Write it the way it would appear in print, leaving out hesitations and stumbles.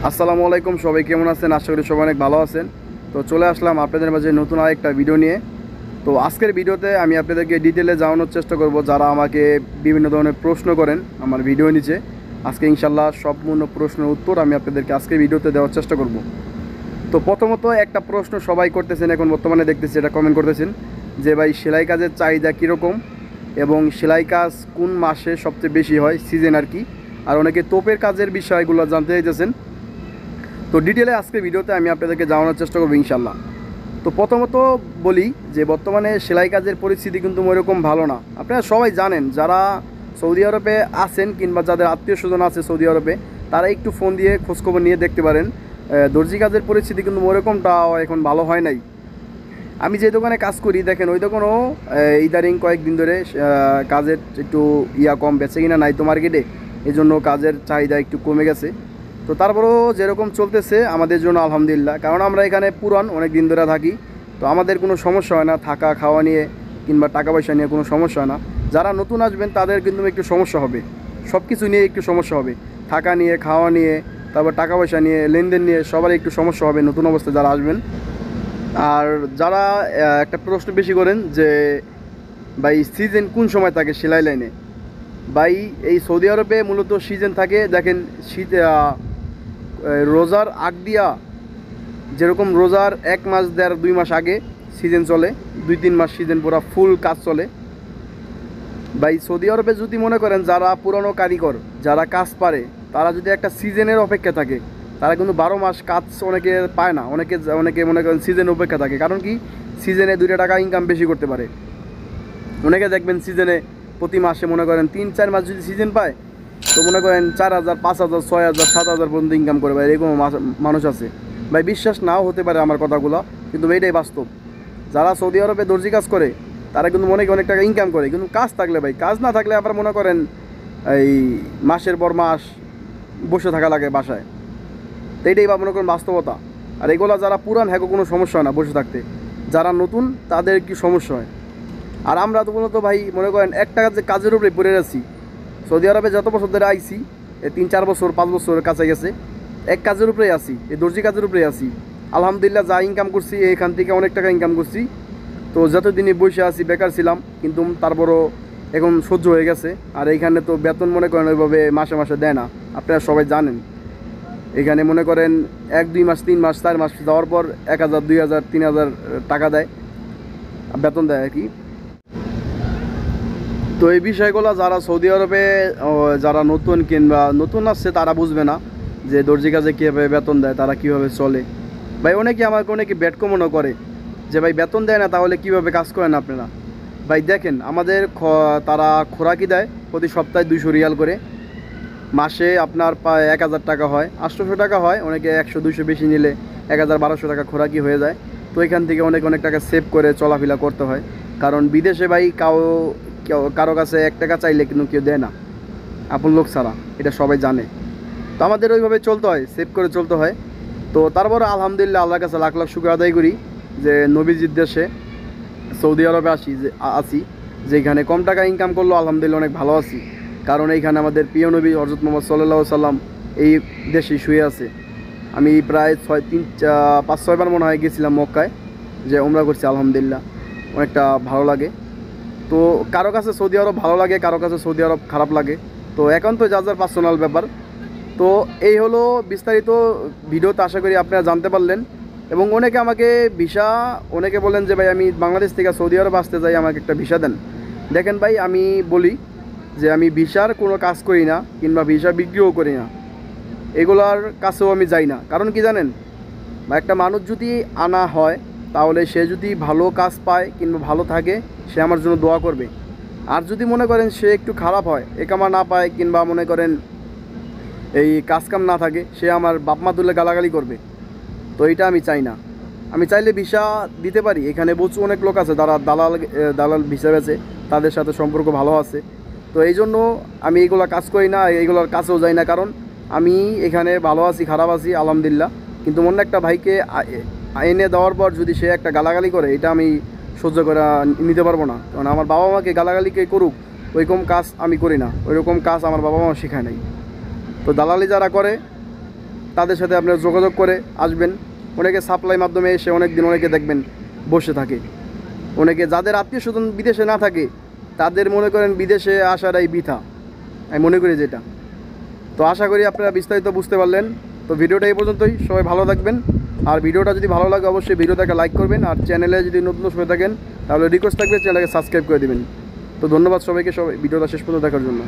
আসসালামু আলাইকুম, সবাই কেমন আছেন? আশা করি সবাই অনেক ভালো আছেন। তো চলে আসলাম আপনাদের মাঝে নতুন আরেকটা ভিডিও নিয়ে। তো আজকের ভিডিওতে আমি আপনাদেরকে ডিটেলে জানানোর চেষ্টা করব, যারা আমাকে বিভিন্ন ধরনের প্রশ্ন করেন আমার ভিডিও নিচে। আজকে ইনশাল্লাহ সম্পূর্ণ প্রশ্নের উত্তর আমি আপনাদেরকে আজকের ভিডিওতে দেওয়ার চেষ্টা করব। তো প্রথমত একটা প্রশ্ন সবাই করতেছেন, এখন বর্তমানে দেখতেছি, এটা কমেন্ট করতেছেন যে ভাই সেলাই কাজের চাহিদা কীরকম এবং সেলাই কাজ কোন মাসে সবচেয়ে বেশি হয়, সিজন আর কি। আর অনেকে তোপের কাজের বিষয়গুলো জানতে চাইতেছেন। তো ডিটেলে আজকে ভিডিওতে আমি আপনাদেরকে জানানোর চেষ্টা করবো ইনশাল্লাহ। তো প্রথমত বলি যে বর্তমানে সেলাই কাজের পরিস্থিতি কিন্তু ওইরকম ভালো না। আপনারা সবাই জানেন, যারা সৌদি আরবে আছেন কিংবা যাদের আত্মীয় স্বজন আছে সৌদি আরবে, তারা একটু ফোন দিয়ে খোঁজখবর নিয়ে দেখতে পারেন। দর্জি কাজের পরিস্থিতি কিন্তু ওইরকমটাও এখন ভালো হয় নাই। আমি যে দোকানে কাজ করি, দেখেন ওই দোকানও ইদারিং কয়েকদিন ধরে কাজের একটু কম বেচে কিনা নাই তো মার্কেটে, এই জন্য কাজের চাহিদা একটু কমে গেছে। তো তারপরেও যেরকম চলতেছে আমাদের জন্য আলহামদুলিল্লাহ, কারণ আমরা এখানে পুরান অনেক দিন ধরে থাকি। তো আমাদের কোনো সমস্যা হয় না, থাকা খাওয়া নিয়ে কিংবা টাকা পয়সা নিয়ে কোনো সমস্যা হয় না। যারা নতুন আসবেন তাদের কিন্তু একটু সমস্যা হবে, সব কিছু নিয়ে একটু সমস্যা হবে, থাকা নিয়ে, খাওয়া নিয়ে, তারপর টাকা পয়সা নিয়ে, লেনদেন নিয়ে সবারই একটু সমস্যা হবে নতুন অবস্থায় যারা আসবেন। আর যারা একটা প্রশ্ন বেশি করেন যে ভাই সিজন কোন সময় থাকে সেলাই লাইনে, ভাই এই সৌদি আরবে মূলত সিজন থাকে, দেখেন শীতে রোজার আগ দিয়া, যেরকম রোজার 1 মাস 1.5-2 মাস আগে সিজন চলে, 2-3 মাস সিজন পুরো ফুল কাজ চলে। ভাই সৌদি আরবে যদি মনে করেন যারা পুরনো কারিগর, যারা কাজ পারে, তারা যদি একটা সিজনের অপেক্ষা থাকে, তারা কিন্তু 12 মাস কাজ অনেকে পায় না। অনেকে মনে করেন সিজনের অপেক্ষা থাকে, কারণ কি সিজনে 2 টাকা ইনকাম বেশি করতে পারে। অনেকে দেখবেন সিজনে প্রতি মাসে মনে করেন 3-4 মাস যদি সিজন পায়, তো মনে করেন 4,000, 5,000, 6,000, 7,000 পর্যন্ত ইনকাম করে ভাই, এরকম মানুষ আছে। ভাই বিশ্বাস নাও হতে পারে আমার কথাগুলো, কিন্তু এইটাই বাস্তব। যারা সৌদি আরবে দর্জি কাজ করে তারা কিন্তু অনেক টাকা ইনকাম করে, কিন্তু কাজ থাকলে, ভাই কাজ না থাকলে আবার মনে করেন এই মাসের পর মাস বসে থাকা লাগে বাসায়। তো এইটাই বা মনে করেন বাস্তবতা। আর এগুলো যারা পুরান, হ্যাঁ কোনো সমস্যা হয় না বসে থাকতে, যারা নতুন তাদের কি সমস্যা হয়। আর আমরা তো মূলত ভাই মনে করেন একটা কাজের উপরে পড়ে আছি। সৌদি আরবে যত বছর ধরে আইছি, 3-4 বছর 5 বছরের কাছে গেছে, এক কাজের উপরেই আছি, এই দর্জি কাজের উপরেই আছি। আলহামদুলিল্লাহ যা ইনকাম করছি এখান থেকে অনেক টাকা ইনকাম করছি। তো যতদিনই বসে আছি বেকার ছিলাম, কিন্তু তারপরও এখন সহ্য হয়ে গেছে। আর এইখানে তো বেতন মনে করেন ওইভাবে মাসে মাসে দেয় না, আপনারা সবাই জানেন। এখানে মনে করেন 1-2 মাস, 3 মাস, 4 মাস যাওয়ার পর 1,000, 2,000, 3,000 টাকা দেয়, বেতন দেয় আর কি। তো এই বিষয়গুলো যারা সৌদি আরবে যারা নতুন কিংবা নতুন আসছে তারা বুঝবে না যে দর্জি কাজে কীভাবে বেতন দেয়, তারা কীভাবে চলে। ভাই অনেকে ব্যাটকমনও করে যে ভাই বেতন দেয় না, তাহলে কীভাবে কাজ করেন আপনারা। ভাই দেখেন আমাদের তারা খোরাকি দেয় প্রতি সপ্তাহে 200 রিয়াল করে, মাসে আপনার প্রায় 1,000 টাকা হয়, 800 টাকা হয়, অনেকে 100-200 বেশি নিলে 1,000-1,200 টাকা খোরাকি হয়ে যায়। তো এখান থেকে অনেক টাকা সেভ করে চলাফেরা করতে হয়, কারণ বিদেশে ভাই কারো কাছে 1 টাকা চাইলে কিন্তু কেউ দেয় না, আপন লোক ছাড়া, এটা সবাই জানে। তো আমাদের ওইভাবে চলতে হয়, সেভ করে চলতে হয়। তো তারপর আলহামদুলিল্লাহ আল্লাহর কাছে লাখ লাখ শুকর আদায় করি যে নবীজির দেশে সৌদি আরবে আছি, যেখানে কম টাকা ইনকাম করলেও আলহামদুলিল্লাহ অনেক ভালো আছি। কারণ এইখানে আমাদের প্রিয় নবী হযরত মুহাম্মদ সাল্লাল্লাহু আলাইহি সাল্লাম এই দেশে শুয়ে আছে। আমি প্রায় 5-6 বার মনে হয় গেছিলাম মক্কায়, যে উমরা করছি, আলহামদুলিল্লাহ অনেকটা ভালো লাগে। তো কারো কাছে সৌদি আরব ভালো লাগে, কারো কাছে সৌদি আরব খারাপ লাগে, তো এখন তো যার পার্সোনাল ব্যাপার। তো এই হলো বিস্তারিত ভিডিওতে, আশা করি আপনারা জানতে পারলেন। এবং অনেকে আমাকে অনেকে বলেন যে ভাই আমি বাংলাদেশ থেকে সৌদি আরব আসতে চাই, আমাকে একটা ভিসা দেন। দেখেন ভাই, আমি বলি যে আমি ভিসার কোনো কাজ করি না, কিংবা ভিসা বিক্রিও করি না, এগুলার কাছেও আমি যাই না। কারণ কি জানেন, বা একটা মানুষ যদি আনা হয়, তাহলে সে যদি ভালো কাজ পায় কিংবা ভালো থাকে, সে আমার জন্য দোয়া করবে। আর যদি মনে করেন সে একটু খারাপ হয়, একামা না পায়, কিংবা মনে করেন এই কাজকাম না থাকে, সে আমার বাপ মা তুলে গালাগালি করবে। তো এইটা আমি চাই না। আমি চাইলে ভিসা দিতে পারি, এখানে প্রচুর অনেক লোক আছে যারা দালাল ভিসা বেচে, তাদের সাথে সম্পর্ক ভালো আছে। তো এই জন্য আমি এইগুলো কাজ করি না, এইগুলোর কাছেও যাই না। কারণ আমি এখানে ভালো আছি, খারাপ আছি আলহামদুলিল্লাহ, কিন্তু অন্য একটা ভাইকে এনে দেওয়ার পর যদি সে একটা গালাগালি করে, এটা আমি সহ্য করে নিতে পারবো না। কারণ আমার বাবা মাকে গালাগালিকে করুক, ওইরকম কাজ আমি করি না, ওইরকম কাজ আমার বাবা মা শেখায় নাই। তো দালালি যারা করে তাদের সাথে আপনারা যোগাযোগ করে আসবেন। অনেকে সাপ্লাই মাধ্যমে এসে অনেক দিন অনেকে দেখবেন বসে থাকে। অনেকে যাদের আত্মীয় স্বজন বিদেশে না থাকে তাদের মনে করেন বিদেশে আসাটাই বৃথা, আমি মনে করি যেটা। তো আশা করি আপনারা বিস্তারিত বুঝতে পারলেন। তো ভিডিওটা এই পর্যন্তই, সবাই ভালো থাকবেন। আর ভিডিওটা যদি ভালো লাগে অবশ্যই ভিডিওটাকে লাইক করবেন, আর চ্যানেলে যদি নতুন হয়ে থাকেন তাহলে রিকোয়েস্ট থাকবে চ্যানেলকে সাবস্ক্রাইব করে দেবেন। তো ধন্যবাদ সবাইকে, সবাই ভিডিওটা শেষ পর্যন্ত দেখার জন্য।